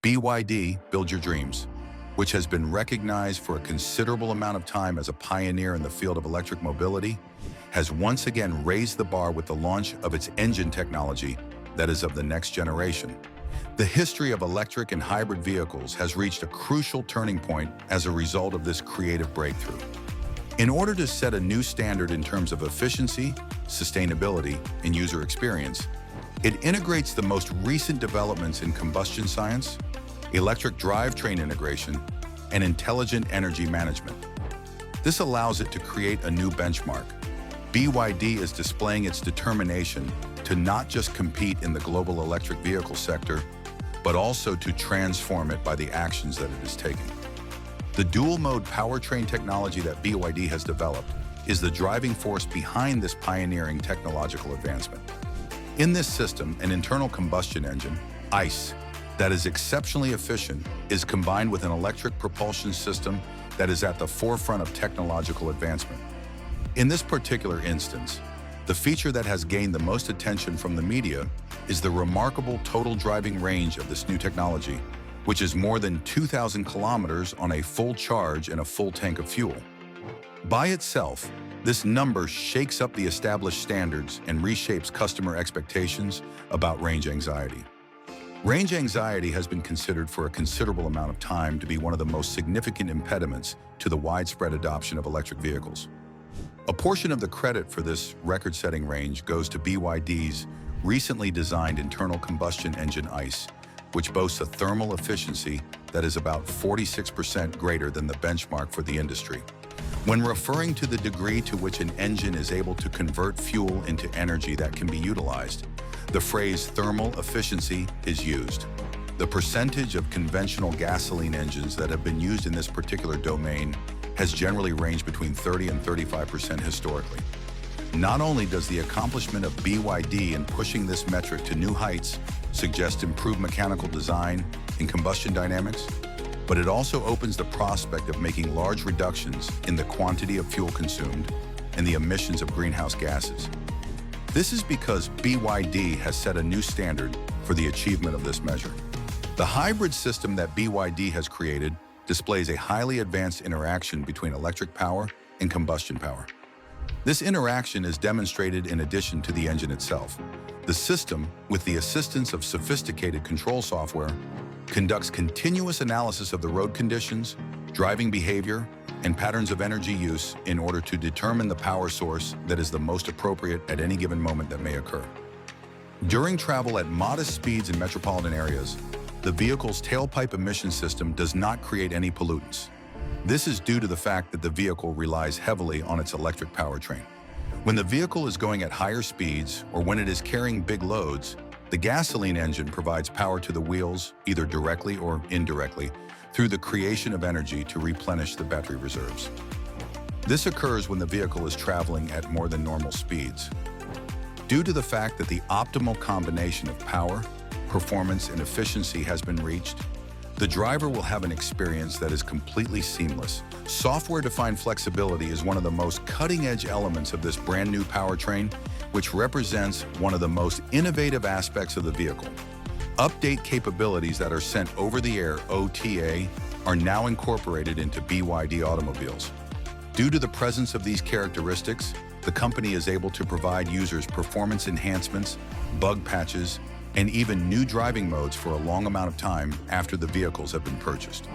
BYD, Build Your Dreams, which has been recognized for a considerable amount of time as a pioneer in the field of electric mobility, has once again raised the bar with the launch of its engine technology that is of the next generation. The history of electric and hybrid vehicles has reached a crucial turning point as a result of this creative breakthrough. In order to set a new standard in terms of efficiency, sustainability, and user experience, it integrates the most recent developments in combustion science, electric drivetrain integration, and intelligent energy management. This allows it to create a new benchmark. BYD is displaying its determination to not just compete in the global electric vehicle sector, but also to transform it by the actions that it is taking. The dual-mode powertrain technology that BYD has developed is the driving force behind this pioneering technological advancement. In this system, an internal combustion engine, ICE, that is exceptionally efficient is combined with an electric propulsion system that is at the forefront of technological advancement. In this particular instance, the feature that has gained the most attention from the media is the remarkable total driving range of this new technology, which is more than 2,000 kilometers on a full charge and a full tank of fuel. By itself, this number shakes up the established standards and reshapes customer expectations about range anxiety. Range anxiety has been considered for a considerable amount of time to be one of the most significant impediments to the widespread adoption of electric vehicles. A portion of the credit for this record-setting range goes to BYD's recently designed internal combustion engine ICE, which boasts a thermal efficiency that is about 46% greater than the benchmark for the industry. When referring to the degree to which an engine is able to convert fuel into energy that can be utilized, the phrase thermal efficiency is used. The percentage of conventional gasoline engines that have been used in this particular domain has generally ranged between 30 and 35% historically. Not only does the accomplishment of BYD in pushing this metric to new heights suggest improved mechanical design and combustion dynamics, but it also opens the prospect of making large reductions in the quantity of fuel consumed and the emissions of greenhouse gases. This is because BYD has set a new standard for the achievement of this measure. The hybrid system that BYD has created displays a highly advanced interaction between electric power and combustion power. This interaction is demonstrated in addition to the engine itself. The system, with the assistance of sophisticated control software, conducts continuous analysis of the road conditions, driving behavior, and patterns of energy use in order to determine the power source that is the most appropriate at any given moment that may occur. During travel at modest speeds in metropolitan areas, the vehicle's tailpipe emission system does not create any pollutants. This is due to the fact that the vehicle relies heavily on its electric powertrain. When the vehicle is going at higher speeds or when it is carrying big loads, the gasoline engine provides power to the wheels, either directly or indirectly, through the creation of energy to replenish the battery reserves. This occurs when the vehicle is traveling at more than normal speeds. Due to the fact that the optimal combination of power, performance, and efficiency has been reached, the driver will have an experience that is completely seamless. Software-defined flexibility is one of the most cutting-edge elements of this brand new powertrain, which represents one of the most innovative aspects of the vehicle. Update capabilities that are sent over the air, OTA, are now incorporated into BYD automobiles. Due to the presence of these characteristics, the company is able to provide users performance enhancements, bug patches, and even new driving modes for a long amount of time after the vehicles have been purchased.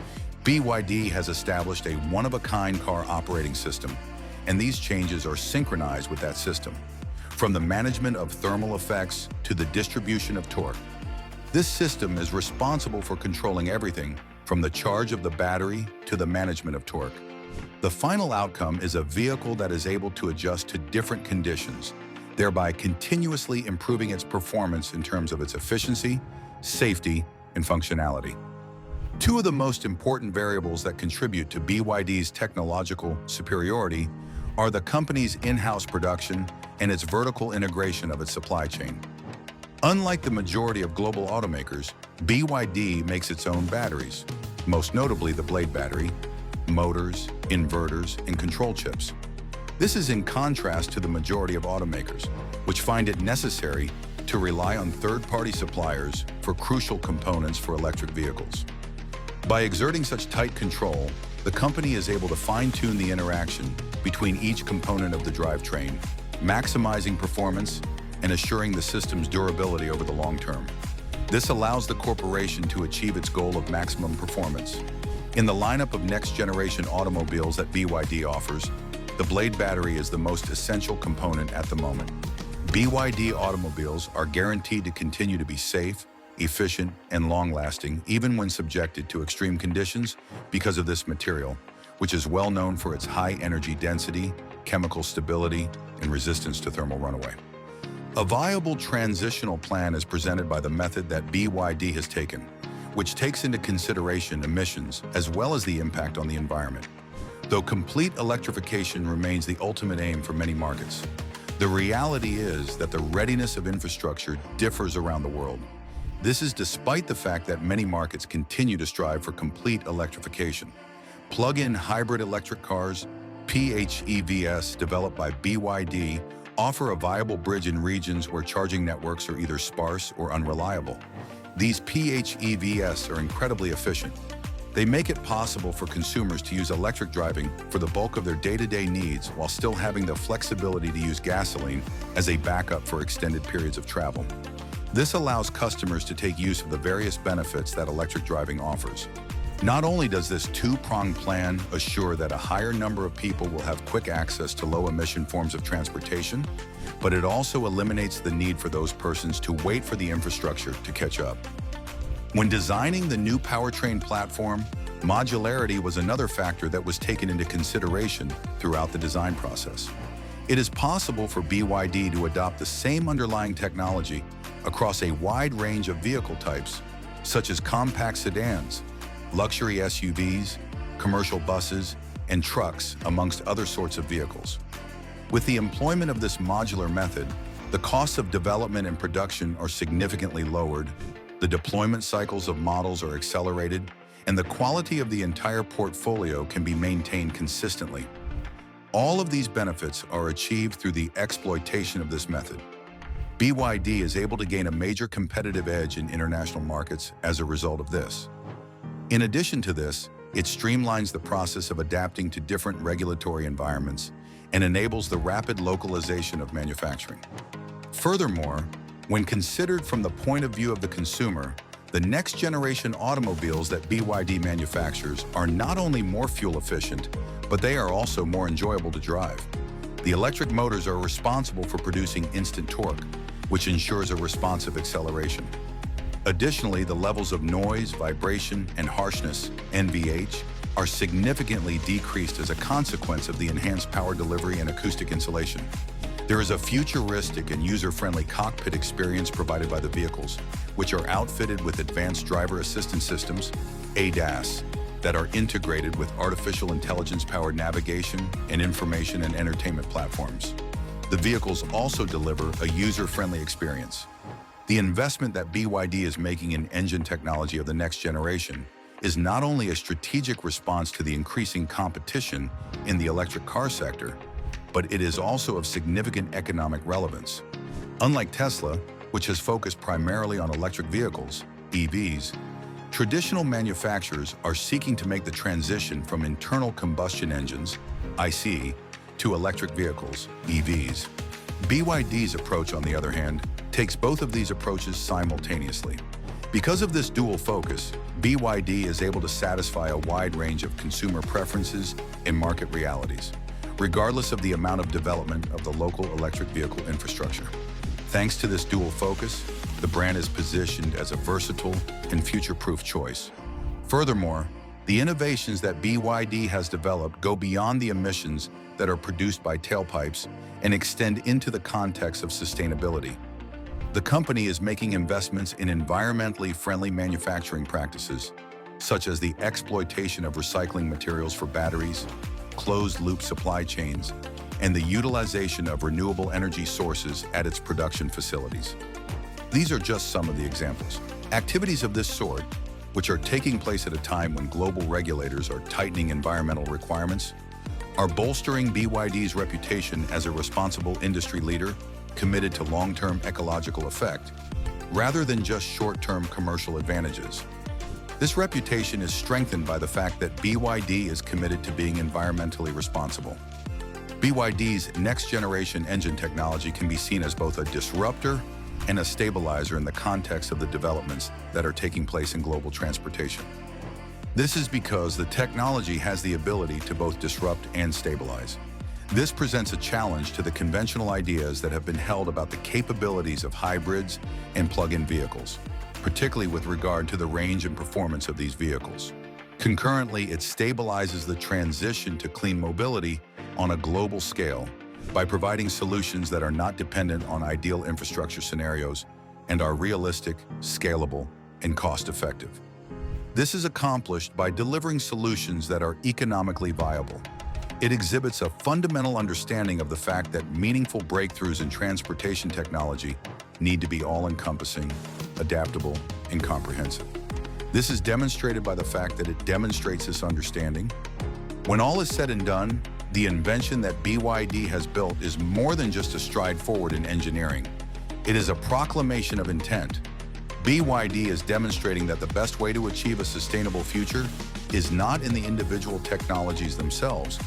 BYD has established a one-of-a-kind car operating system, and these changes are synchronized with that system, from the management of thermal effects to the distribution of torque. This system is responsible for controlling everything from the charge of the battery to the management of torque. The final outcome is a vehicle that is able to adjust to different conditions, thereby continuously improving its performance in terms of its efficiency, safety, and functionality. Two of the most important variables that contribute to BYD's technological superiority are the company's in-house production and its vertical integration of its supply chain. Unlike the majority of global automakers, BYD makes its own batteries, most notably the blade battery, motors, inverters, and control chips. This is in contrast to the majority of automakers, which find it necessary to rely on third-party suppliers for crucial components for electric vehicles. By exerting such tight control, the company is able to fine-tune the interaction between each component of the drivetrain, maximizing performance and assuring the system's durability over the long term. This allows the corporation to achieve its goal of maximum performance. In the lineup of next-generation automobiles that BYD offers, the Blade battery is the most essential component at the moment. BYD automobiles are guaranteed to continue to be safe, efficient, and long-lasting, even when subjected to extreme conditions because of this material, which is well known for its high energy density, chemical stability, and resistance to thermal runaway. A viable transitional plan is presented by the method that BYD has taken, which takes into consideration emissions as well as the impact on the environment. Though complete electrification remains the ultimate aim for many markets, the reality is that the readiness of infrastructure differs around the world. This is despite the fact that many markets continue to strive for complete electrification. Plug-in hybrid electric cars, PHEVs, developed by BYD, offer a viable bridge in regions where charging networks are either sparse or unreliable. These PHEVs are incredibly efficient. They make it possible for consumers to use electric driving for the bulk of their day-to-day needs while still having the flexibility to use gasoline as a backup for extended periods of travel. This allows customers to take use of the various benefits that electric driving offers. Not only does this two-pronged plan assure that a higher number of people will have quick access to low-emission forms of transportation, but it also eliminates the need for those persons to wait for the infrastructure to catch up. When designing the new powertrain platform, modularity was another factor that was taken into consideration throughout the design process. It is possible for BYD to adopt the same underlying technology across a wide range of vehicle types, such as compact sedans, luxury SUVs, commercial buses, and trucks, amongst other sorts of vehicles. With the employment of this modular method, the costs of development and production are significantly lowered, the deployment cycles of models are accelerated, and the quality of the entire portfolio can be maintained consistently. All of these benefits are achieved through the exploitation of this method. BYD is able to gain a major competitive edge in international markets as a result of this. In addition to this, it streamlines the process of adapting to different regulatory environments and enables the rapid localization of manufacturing. Furthermore, when considered from the point of view of the consumer, the next-generation automobiles that BYD manufactures are not only more fuel efficient, but they are also more enjoyable to drive. The electric motors are responsible for producing instant torque, which ensures a responsive acceleration. Additionally, the levels of noise, vibration, and harshness, NVH, are significantly decreased as a consequence of the enhanced power delivery and acoustic insulation. There is a futuristic and user-friendly cockpit experience provided by the vehicles, which are outfitted with advanced driver assistance systems, ADAS, that are integrated with artificial intelligence-powered navigation and information and entertainment platforms. The vehicles also deliver a user-friendly experience. The investment that BYD is making in engine technology of the next generation is not only a strategic response to the increasing competition in the electric car sector, but it is also of significant economic relevance. Unlike Tesla, which has focused primarily on electric vehicles, EVs, traditional manufacturers are seeking to make the transition from internal combustion engines, ICE, to electric vehicles, EVs. BYD's approach, on the other hand, takes both of these approaches simultaneously. Because of this dual focus, BYD is able to satisfy a wide range of consumer preferences and market realities, regardless of the amount of development of the local electric vehicle infrastructure. Thanks to this dual focus, the brand is positioned as a versatile and future-proof choice. Furthermore, the innovations that BYD has developed go beyond the emissions that are produced by tailpipes and extend into the context of sustainability. The company is making investments in environmentally friendly manufacturing practices, such as the exploitation of recycling materials for batteries, closed-loop supply chains, and the utilization of renewable energy sources at its production facilities. These are just some of the examples. Activities of this sort, which are taking place at a time when global regulators are tightening environmental requirements, are bolstering BYD's reputation as a responsible industry leader committed to long-term ecological effect, rather than just short-term commercial advantages. This reputation is strengthened by the fact that BYD is committed to being environmentally responsible. BYD's next-generation engine technology can be seen as both a disruptor and a stabilizer in the context of the developments that are taking place in global transportation. This is because the technology has the ability to both disrupt and stabilize. This presents a challenge to the conventional ideas that have been held about the capabilities of hybrids and plug-in vehicles, particularly with regard to the range and performance of these vehicles. Concurrently, it stabilizes the transition to clean mobility on a global scale by providing solutions that are not dependent on ideal infrastructure scenarios and are realistic, scalable, and cost-effective. This is accomplished by delivering solutions that are economically viable. It exhibits a fundamental understanding of the fact that meaningful breakthroughs in transportation technology need to be all-encompassing, adaptable, and comprehensive. This is demonstrated by the fact that it demonstrates this understanding. When all is said and done, the invention that BYD has built is more than just a stride forward in engineering. It is a proclamation of intent. BYD is demonstrating that the best way to achieve a sustainable future is not in the individual technologies themselves,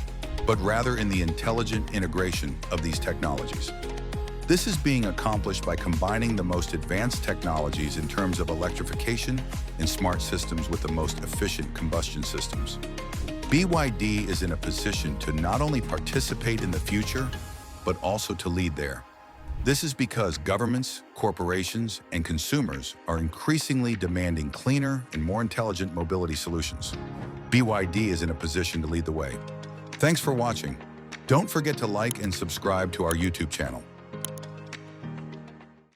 but rather in the intelligent integration of these technologies. This is being accomplished by combining the most advanced technologies in terms of electrification and smart systems with the most efficient combustion systems. BYD is in a position to not only participate in the future, but also to lead there. This is because governments, corporations, and consumers are increasingly demanding cleaner and more intelligent mobility solutions. BYD is in a position to lead the way. Thanks for watching. Don't forget to like and subscribe to our YouTube channel.